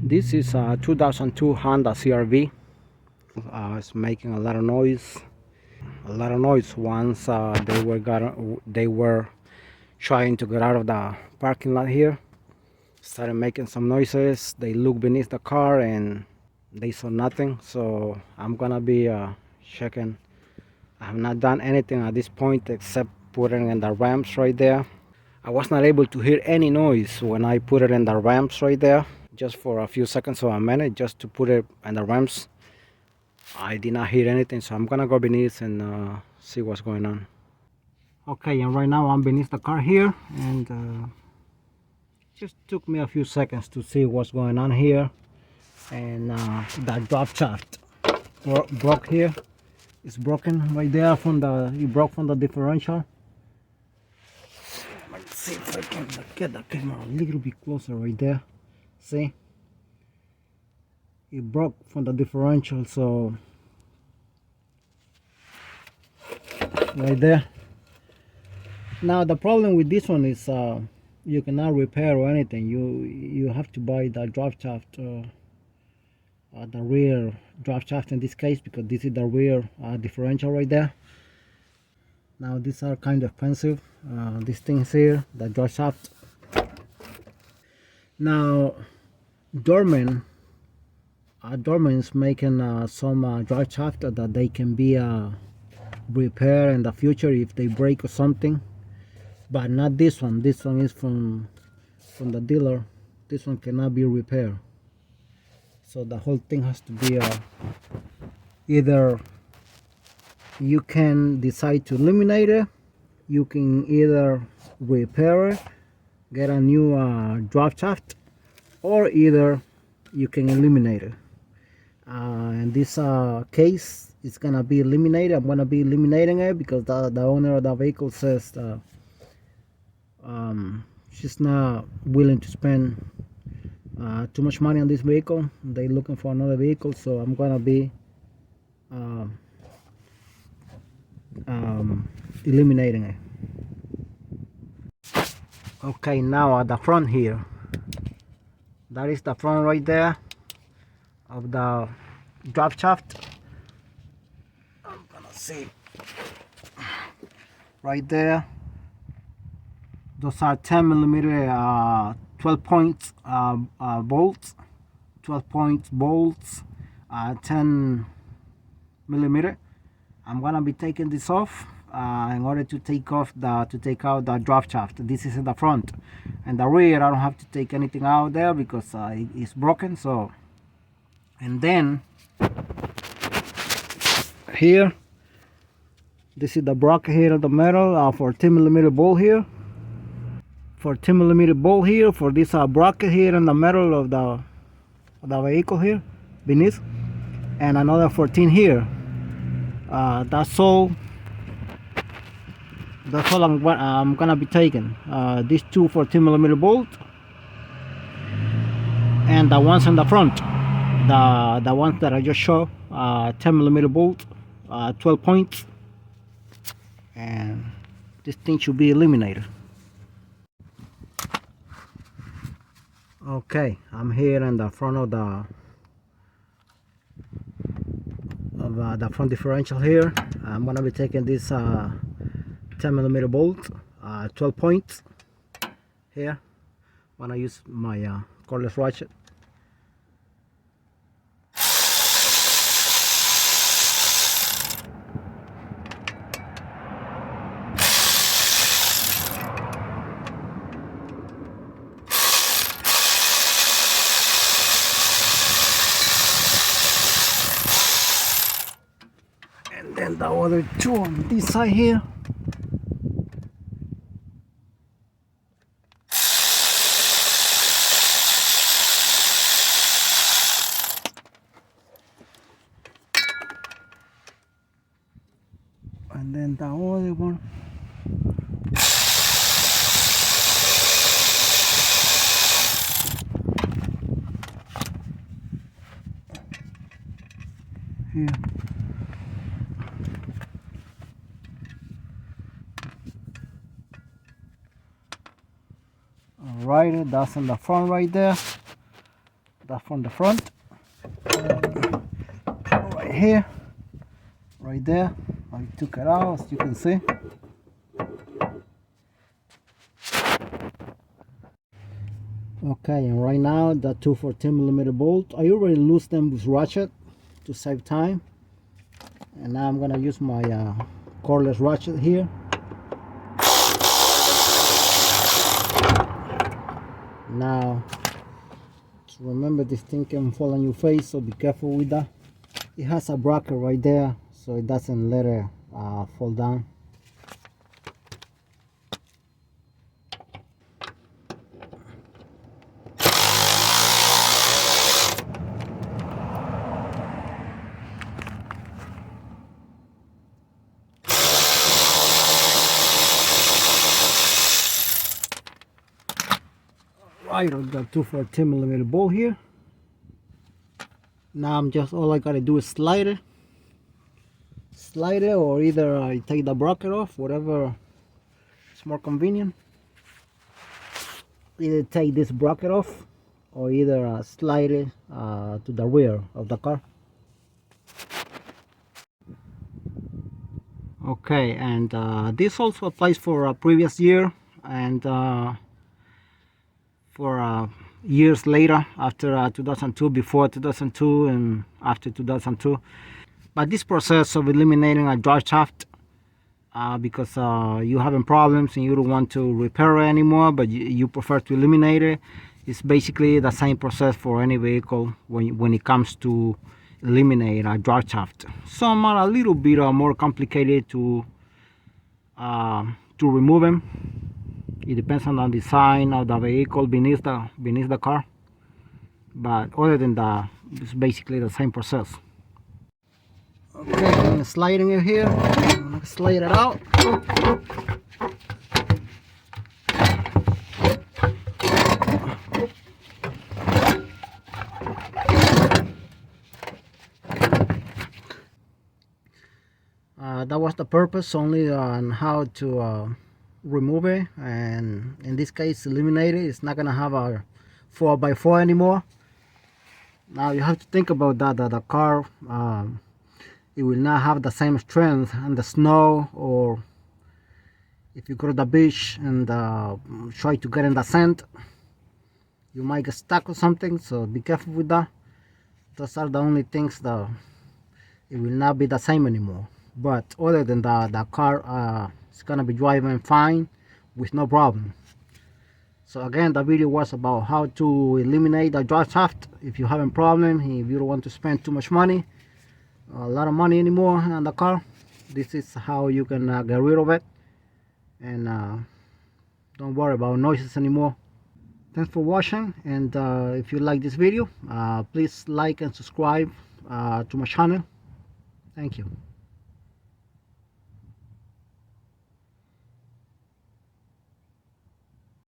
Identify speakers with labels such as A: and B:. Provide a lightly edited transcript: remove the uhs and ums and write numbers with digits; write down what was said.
A: This is a 2002 Honda CR-V. It's making a lot of noise. Once they were trying to get out of the parking lot here. Started making some noises. They looked beneath the car and they saw nothing. So I'm gonna be checking. I have not done anything at this point except putting in the ramps right there. I was not able to hear any noise when I put it in the ramps right there. Just for a few seconds or a minute, just to put it in the ramps. I did not hear anything, so I'm gonna go beneath and see what's going on. Okay, and right now I'm beneath the car here, and just took me a few seconds to see what's going on here. And that drop shaft broke here. It's broken right there it broke from the differential. Let's see if I can get the camera a little bit closer right there. See? It broke from the differential, so right there. Now the problem with this one is you cannot repair or anything. You have to buy the drive shaft, the rear drive shaft in this case, because this is the rear differential right there. Now these are kind of expensive, these things here, the drive shaft. Now Dorman is making some drive shaft that they can be repaired in the future if they break or something, but not this one. This one is from the dealer. This one cannot be repaired, so the whole thing has to be either you can decide to eliminate it, you can either repair it, get a new drive shaft, or either you can eliminate it. In this case, it's gonna be eliminated. I'm gonna be eliminating it because the owner of the vehicle says she's not willing to spend too much money on this vehicle. They're looking for another vehicle, so I'm gonna be eliminating it. Okay, now at the front here, that is the front right there of the drop shaft. I'm gonna see right there. Those are 10mm 12 points bolts, 12 points bolts, 10mm. I'm gonna be taking this off in order to take out the drop shaft. This is in the front, and the rear I don't have to take anything out there because it's broken. So, and then here, this is the bracket here of the metal for 10mm bolt here. For 10mm bolt here for this bracket here in the middle of the vehicle here beneath, and another 14 here. That's all I'm gonna be taking. These two 14mm bolt, and the ones in the front, the ones that I just showed, 10mm bolt, 12 points, and this thing should be eliminated. Okay, I'm here in the front of the front differential here. I'm gonna be taking this 10mm bolt, 12 points here. I'm gonna use my cordless ratchet. And then the other two on this side here. And then the other one. Here. Alright, that's in the front right there. That's from the front. Right here, right there. I took it out, as you can see. Okay, and right now the two 14mm bolt, I already loosened them with ratchet to save time, and now I'm gonna use my cordless ratchet here. Now, remember, this thing can fall on your face, so be careful with that. It has a bracket right there, so it doesn't let it fall down. Right, I've got two 14mm bolt here. Now all I gotta do is slide it, or either I take the bracket off, whatever is more convenient. Either take this bracket off, or either slide it to the rear of the car. Okay, and this also applies for a previous year and for years later, after 2002, before 2002, and after 2002. But this process of eliminating a drive shaft, because you're having problems and you don't want to repair it anymore, but you prefer to eliminate it, it's basically the same process for any vehicle when it comes to eliminate a drive shaft. Some are a little bit more complicated to remove them. It depends on the design of the vehicle beneath the car, but other than that, it's basically the same process. Okay, I'm sliding it here. I'm gonna slide it out. That was the purpose, only on how to remove it, and in this case eliminate it. It's not gonna have a 4x4 anymore. Now you have to think about that the car, it will not have the same strength on the snow, or if you go to the beach and try to get in the sand, you might get stuck or something, so be careful with that. Those are the only things that it will not be the same anymore. But other than that, the car is gonna be driving fine with no problem. So again, the video was about how to eliminate the drive shaft if you're having problem, if you don't want to spend too much money, a lot of money anymore on the car. This is how you can get rid of it, and don't worry about noises anymore. Thanks for watching, and if you like this video, please like and subscribe to my channel. Thank you.